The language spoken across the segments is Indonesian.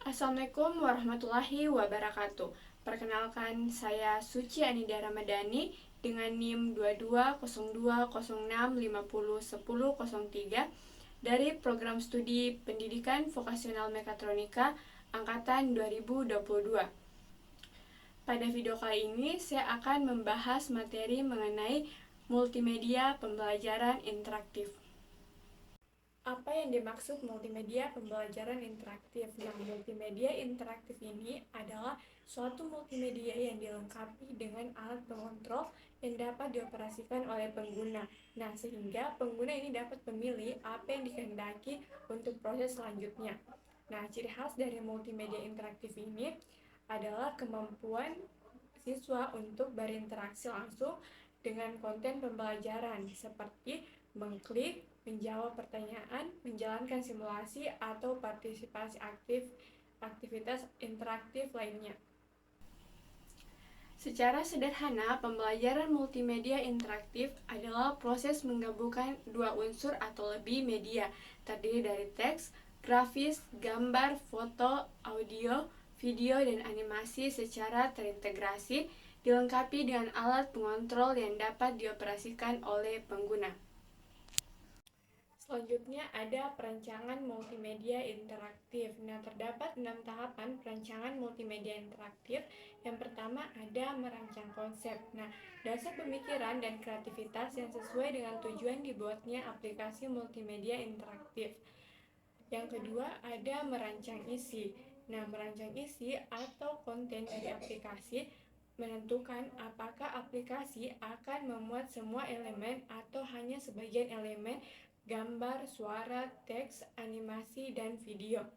Assalamualaikum warahmatullahi wabarakatuh. Perkenalkan, saya Suci Anida Ramadhani dengan NIM 220206501003 dari Program Studi Pendidikan Vokasional Mekatronika Angkatan 2022. Pada video kali ini, saya akan membahas materi mengenai multimedia pembelajaran interaktif. Apa yang dimaksud multimedia pembelajaran interaktif? Nah, multimedia interaktif ini adalah suatu multimedia yang dilengkapi dengan alat pengontrol yang dapat dioperasikan oleh pengguna. Nah, sehingga pengguna ini dapat memilih apa yang dikehendaki untuk proses selanjutnya. Nah, ciri khas dari multimedia interaktif ini adalah kemampuan siswa untuk berinteraksi langsung dengan konten pembelajaran seperti mengklik, menjawab pertanyaan, menjalankan simulasi, atau partisipasi aktif aktivitas interaktif lainnya. Secara sederhana, pembelajaran multimedia interaktif adalah proses menggabungkan dua unsur atau lebih media, terdiri dari teks, grafis, gambar, foto, audio, video, dan animasi secara terintegrasi, dilengkapi dengan alat pengontrol yang dapat dioperasikan oleh pengguna. Selanjutnya ada perancangan multimedia interaktif. Nah, terdapat 6 tahapan perancangan multimedia interaktif. Yang pertama ada merancang konsep. Nah, dasar pemikiran dan kreativitas yang sesuai dengan tujuan dibuatnya aplikasi multimedia interaktif. Yang kedua ada merancang isi. Nah, merancang isi atau konten dari aplikasi menentukan apakah aplikasi akan memuat semua elemen atau hanya sebagian elemen, gambar, suara, teks, animasi, dan video.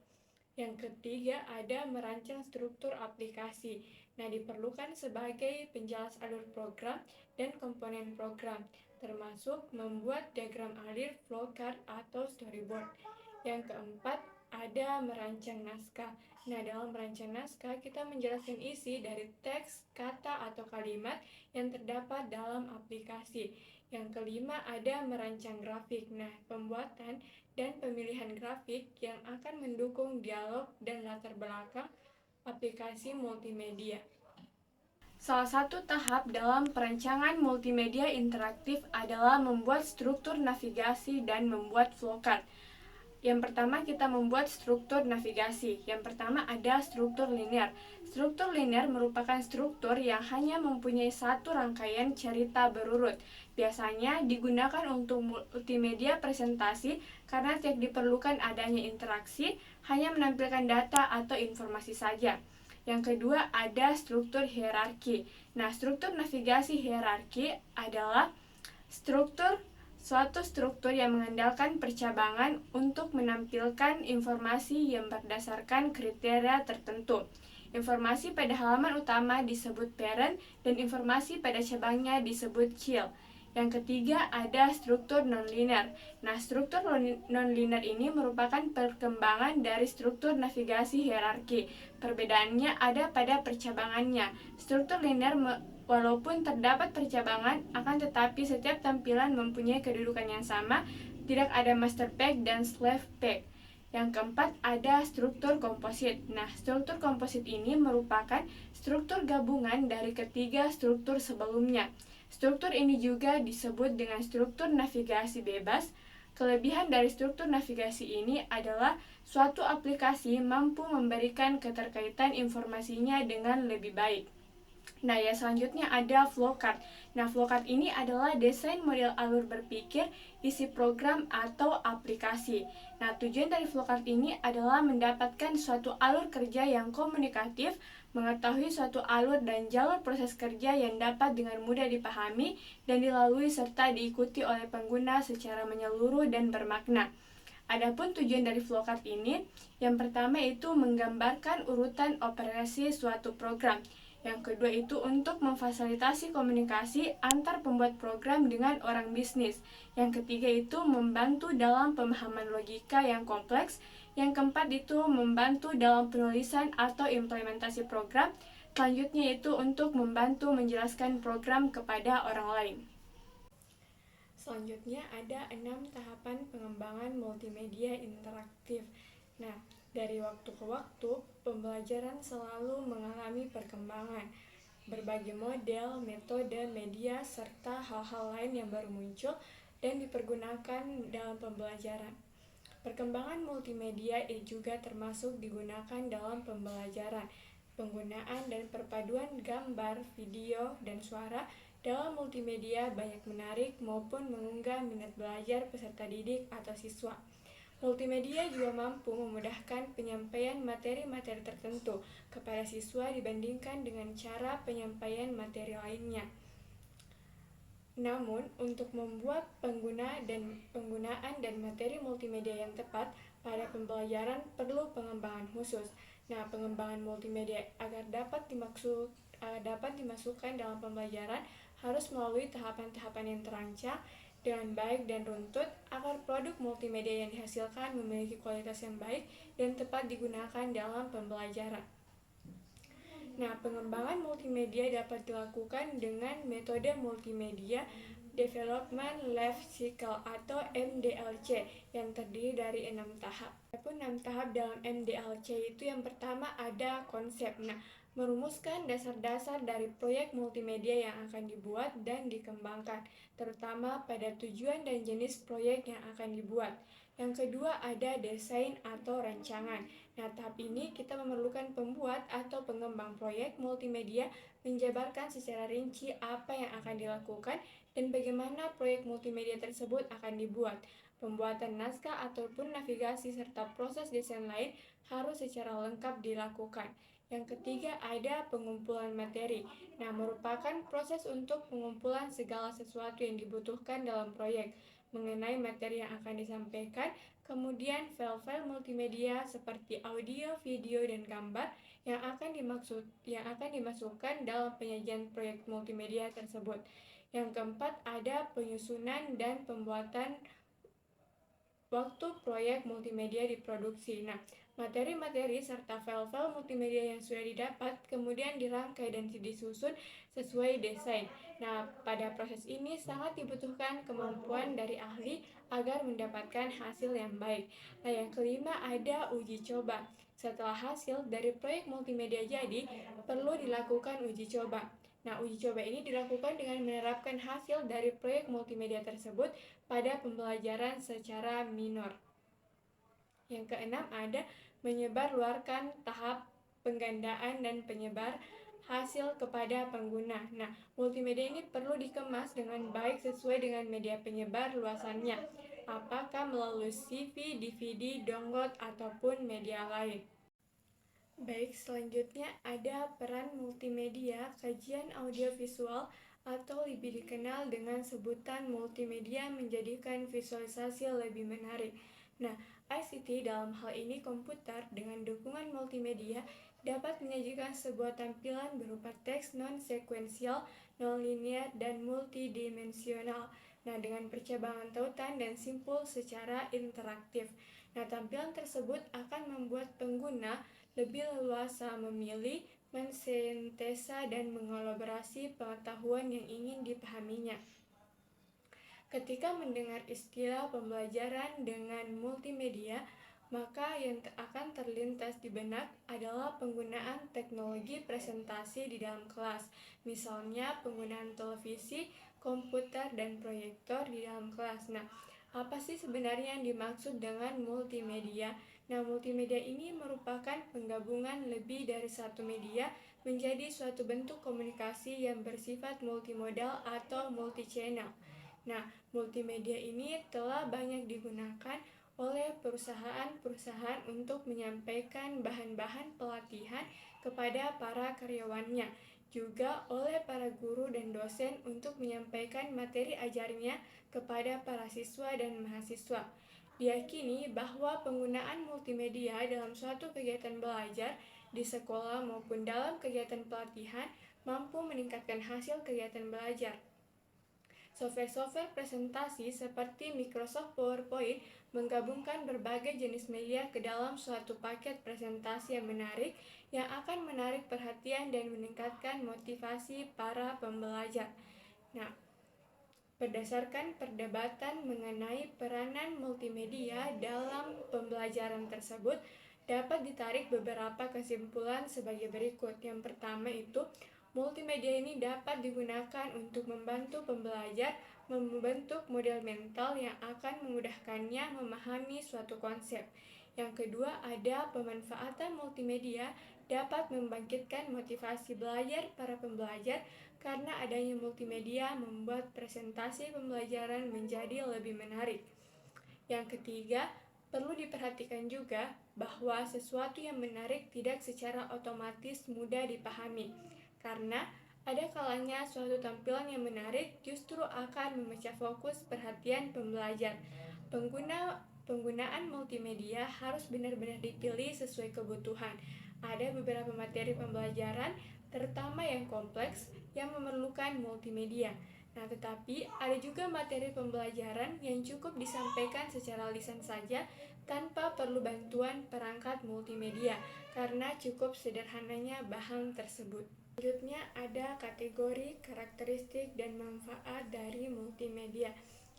Yang ketiga ada merancang struktur aplikasi. Nah, diperlukan sebagai penjelas alur program dan komponen program, termasuk membuat diagram alir, flowchart, atau storyboard. Yang keempat ada merancang naskah. Nah, dalam merancang naskah kita menjelaskan isi dari teks, kata, atau kalimat yang terdapat dalam aplikasi. Yang kelima ada merancang grafik. Nah, pembuatan dan pemilihan grafik yang akan mendukung dialog dan latar belakang aplikasi multimedia. Salah satu tahap dalam perancangan multimedia interaktif adalah membuat struktur navigasi dan membuat flowchart. Yang pertama kita membuat struktur navigasi. Yang pertama ada struktur linear. Struktur linear merupakan struktur yang hanya mempunyai satu rangkaian cerita berurut. Biasanya digunakan untuk multimedia presentasi karena tidak diperlukan adanya interaksi, hanya menampilkan data atau informasi saja. Yang kedua ada struktur hierarki. Nah, struktur navigasi hierarki adalah suatu struktur yang mengandalkan percabangan untuk menampilkan informasi yang berdasarkan kriteria tertentu. Informasi pada halaman utama disebut parent dan informasi pada cabangnya disebut child. Yang ketiga ada struktur nonlinear. Nah, struktur nonlinear ini merupakan perkembangan dari struktur navigasi hierarki. Perbedaannya ada pada percabangannya. Struktur linear walaupun terdapat percabangan, akan tetapi setiap tampilan mempunyai kedudukan yang sama, tidak ada master page dan slave page. Yang keempat ada struktur komposit. Nah, struktur komposit ini merupakan struktur gabungan dari ketiga struktur sebelumnya. Struktur ini juga disebut dengan struktur navigasi bebas. Kelebihan dari struktur navigasi ini adalah suatu aplikasi mampu memberikan keterkaitan informasinya dengan lebih baik. Nah, ya selanjutnya ada flowchart. Nah, flowchart ini adalah desain model alur berpikir isi program atau aplikasi. Nah, tujuan dari flowchart ini adalah mendapatkan suatu alur kerja yang komunikatif, mengetahui suatu alur dan jalur proses kerja yang dapat dengan mudah dipahami dan dilalui serta diikuti oleh pengguna secara menyeluruh dan bermakna. Adapun tujuan dari flowchart ini, yang pertama itu menggambarkan urutan operasi suatu program. Yang kedua itu untuk memfasilitasi komunikasi antar pembuat program dengan orang bisnis. Yang ketiga itu membantu dalam pemahaman logika yang kompleks. Yang keempat itu membantu dalam penulisan atau implementasi program. Selanjutnya itu untuk membantu menjelaskan program kepada orang lain. Selanjutnya ada 6 tahapan pengembangan multimedia interaktif. Nah, dari waktu ke waktu, pembelajaran selalu mengalami perkembangan. Berbagai model, metode, media, serta hal-hal lain yang baru muncul dan dipergunakan dalam pembelajaran. Perkembangan multimedia juga termasuk digunakan dalam pembelajaran. Penggunaan dan perpaduan gambar, video, dan suara dalam multimedia banyak menarik maupun mengunggah minat belajar peserta didik atau siswa. Multimedia juga mampu memudahkan penyampaian materi-materi tertentu kepada siswa dibandingkan dengan cara penyampaian materi lainnya. Namun, untuk membuat penggunaan dan materi multimedia yang tepat pada pembelajaran perlu pengembangan khusus. Nah, pengembangan multimedia agar dapat dimasukkan dalam pembelajaran harus melalui tahapan-tahapan yang terancang dengan baik dan runtut agar produk multimedia yang dihasilkan memiliki kualitas yang baik dan tepat digunakan dalam pembelajaran. Nah, pengembangan multimedia dapat dilakukan dengan metode Multimedia Development Life Cycle atau MDLC yang terdiri dari 6 tahap. Adapun 6 tahap dalam MDLC itu yang pertama ada konsep. Nah, merumuskan dasar-dasar dari proyek multimedia yang akan dibuat dan dikembangkan, terutama pada tujuan dan jenis proyek yang akan dibuat. Yang kedua ada desain atau rancangan. Nah, tahap ini kita memerlukan pembuat atau pengembang proyek multimedia menjabarkan secara rinci apa yang akan dilakukan dan bagaimana proyek multimedia tersebut akan dibuat. Pembuatan naskah ataupun navigasi serta proses desain lain harus secara lengkap dilakukan. Yang ketiga ada pengumpulan materi. Nah, merupakan proses untuk pengumpulan segala sesuatu yang dibutuhkan dalam proyek mengenai materi yang akan disampaikan, kemudian file-file multimedia seperti audio, video, dan gambar yang akan dimasukkan dalam penyajian proyek multimedia tersebut. Yang keempat ada penyusunan dan pembuatan waktu proyek multimedia diproduksi. Nah, materi-materi serta file-file multimedia yang sudah didapat kemudian dirangkai dan disusun sesuai desain. Nah, pada proses ini sangat dibutuhkan kemampuan dari ahli agar mendapatkan hasil yang baik. Nah, yang kelima ada uji coba. Setelah hasil dari proyek multimedia jadi, perlu dilakukan uji coba. Nah, uji coba ini dilakukan dengan menerapkan hasil dari proyek multimedia tersebut pada pembelajaran secara minor. Yang keenam ada menyebarluaskan tahap penggandaan dan penyebar hasil kepada pengguna. Nah, multimedia ini perlu dikemas dengan baik sesuai dengan media penyebar luasannya, apakah melalui CV, DVD, download, ataupun media lain. Baik, selanjutnya ada peran multimedia, kajian audiovisual atau lebih dikenal dengan sebutan multimedia menjadikan visualisasi lebih menarik. Nah, ICT dalam hal ini komputer dengan dukungan multimedia dapat menyajikan sebuah tampilan berupa teks non-sekuensial, non-linear, dan multidimensional. Nah, dengan percabangan tautan dan simpul secara interaktif. Nah, tampilan tersebut akan membuat pengguna lebih leluasa memilih, mensintesa, dan mengelaborasi pengetahuan yang ingin dipahaminya. Ketika mendengar istilah pembelajaran dengan multimedia, maka yang akan terlintas di benak adalah penggunaan teknologi presentasi di dalam kelas. Misalnya penggunaan televisi, komputer, dan proyektor di dalam kelas. Nah, apa sih sebenarnya yang dimaksud dengan multimedia? Nah, multimedia ini merupakan penggabungan lebih dari satu media menjadi suatu bentuk komunikasi yang bersifat multimodal atau multi-channel. Nah, multimedia ini telah banyak digunakan oleh perusahaan-perusahaan untuk menyampaikan bahan-bahan pelatihan kepada para karyawannya, juga oleh para guru dan dosen untuk menyampaikan materi ajarnya kepada para siswa dan mahasiswa. Diyakini bahwa penggunaan multimedia dalam suatu kegiatan belajar di sekolah maupun dalam kegiatan pelatihan mampu meningkatkan hasil kegiatan belajar. Software-software presentasi seperti Microsoft PowerPoint menggabungkan berbagai jenis media ke dalam suatu paket presentasi yang menarik yang akan menarik perhatian dan meningkatkan motivasi para pembelajar. Nah, Berdasarkan perdebatan mengenai peranan multimedia dalam pembelajaran tersebut, dapat ditarik beberapa kesimpulan sebagai berikut. Yang pertama itu, multimedia ini dapat digunakan untuk membantu pembelajar membentuk model mental yang akan memudahkannya memahami suatu konsep. Yang kedua, ada pemanfaatan multimedia dapat membangkitkan motivasi belajar para pembelajar karena adanya multimedia membuat presentasi pembelajaran menjadi lebih menarik. Yang ketiga, perlu diperhatikan juga bahwa sesuatu yang menarik tidak secara otomatis mudah dipahami, karena ada kalanya suatu tampilan yang menarik justru akan memecah fokus perhatian pembelajar. Penggunaan multimedia harus benar-benar dipilih sesuai kebutuhan. Ada beberapa materi pembelajaran, terutama yang kompleks, yang memerlukan multimedia. Nah, tetapi ada juga materi pembelajaran yang cukup disampaikan secara lisan saja tanpa perlu bantuan perangkat multimedia, karena cukup sederhananya bahan tersebut. Selanjutnya ada kategori, karakteristik, dan manfaat dari multimedia.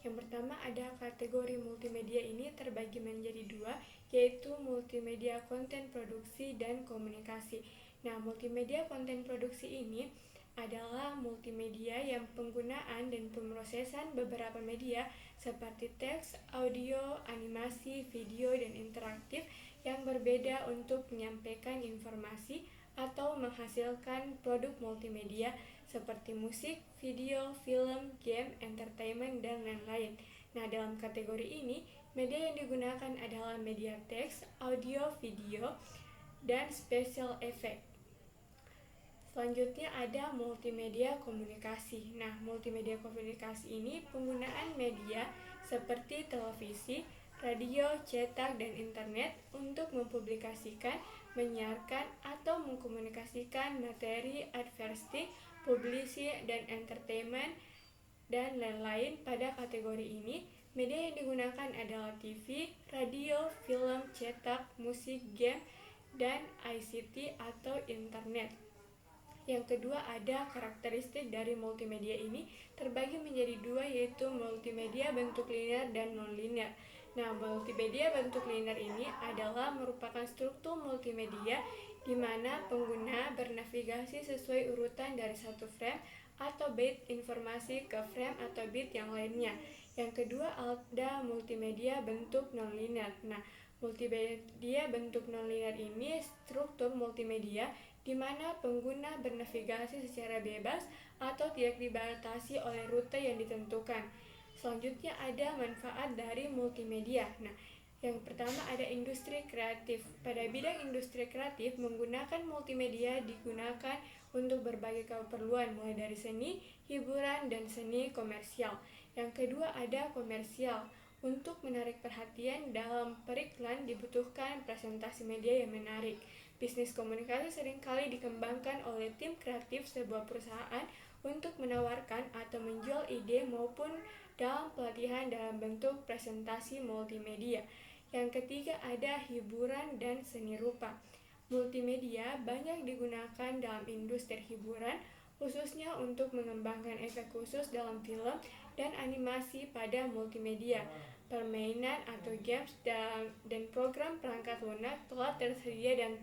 Yang pertama ada kategori multimedia ini terbagi menjadi dua, yaitu multimedia konten produksi dan komunikasi. Nah, multimedia konten produksi ini adalah multimedia yang penggunaan dan pemrosesan beberapa media seperti teks, audio, animasi, video, dan interaktif yang berbeda untuk menyampaikan informasi atau menghasilkan produk multimedia seperti musik, video, film, game, entertainment, dan lain-lain. Nah, dalam kategori ini, media yang digunakan adalah media teks, audio, video, dan special effect. Selanjutnya ada multimedia komunikasi. Nah, multimedia komunikasi ini penggunaan media seperti televisi, radio, cetak, dan internet untuk mempublikasikan, menyiarkan, atau mengkomunikasikan materi advertising, publicity, dan entertainment, dan lain-lain. Pada kategori ini, media yang digunakan adalah TV, radio, film, cetak, musik, game, dan ICT atau internet. Yang kedua ada karakteristik dari multimedia ini terbagi menjadi dua, yaitu multimedia bentuk linear dan non-linear. Nah, multimedia bentuk linear ini adalah merupakan struktur multimedia di mana pengguna bernavigasi sesuai urutan dari satu frame atau bit informasi ke frame atau bit yang lainnya. Yang kedua ada multimedia bentuk non-linear. Nah, multimedia bentuk non-linear ini struktur multimedia di mana pengguna bernavigasi secara bebas atau tidak dibatasi oleh rute yang ditentukan. Selanjutnya ada manfaat dari multimedia. Nah, yang pertama ada industri kreatif. Pada bidang industri kreatif, menggunakan multimedia digunakan untuk berbagai keperluan, mulai dari seni, hiburan, dan seni komersial. Yang kedua ada komersial. Untuk menarik perhatian dalam periklan dibutuhkan presentasi media yang menarik. Bisnis komunikasi seringkali dikembangkan oleh tim kreatif sebuah perusahaan untuk menawarkan atau menjual ide maupun dalam pelatihan dalam bentuk presentasi multimedia. Yang ketiga ada hiburan dan seni rupa. Multimedia banyak digunakan dalam industri hiburan, khususnya untuk mengembangkan efek khusus dalam film dan animasi pada multimedia. Permainan atau games dan program perangkat lunak telah tersedia dan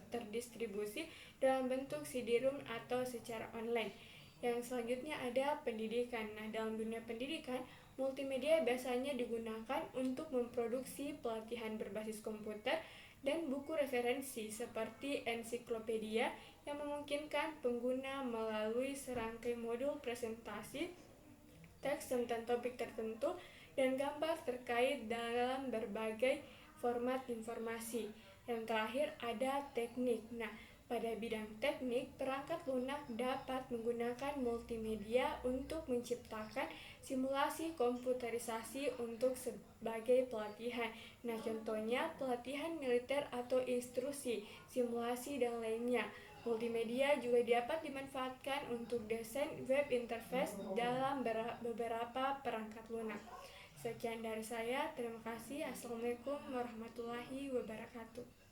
terdistribusi dalam bentuk CD-ROM atau secara online. Yang selanjutnya ada pendidikan. Nah, dalam dunia pendidikan, multimedia biasanya digunakan untuk memproduksi pelatihan berbasis komputer dan buku referensi seperti ensiklopedia yang memungkinkan pengguna melalui serangkai modul presentasi, teks tentang topik tertentu, dan gambar terkait dalam berbagai format informasi. Yang terakhir ada teknik. Nah, pada bidang teknik, perangkat lunak dapat menggunakan multimedia untuk menciptakan simulasi komputerisasi untuk sebagai pelatihan. Nah, contohnya pelatihan militer atau instruksi, simulasi, dan lainnya. Multimedia juga dapat dimanfaatkan untuk desain web interface dalam beberapa perangkat lunak. Sekian dari saya, terima kasih. Assalamualaikum warahmatullahi wabarakatuh.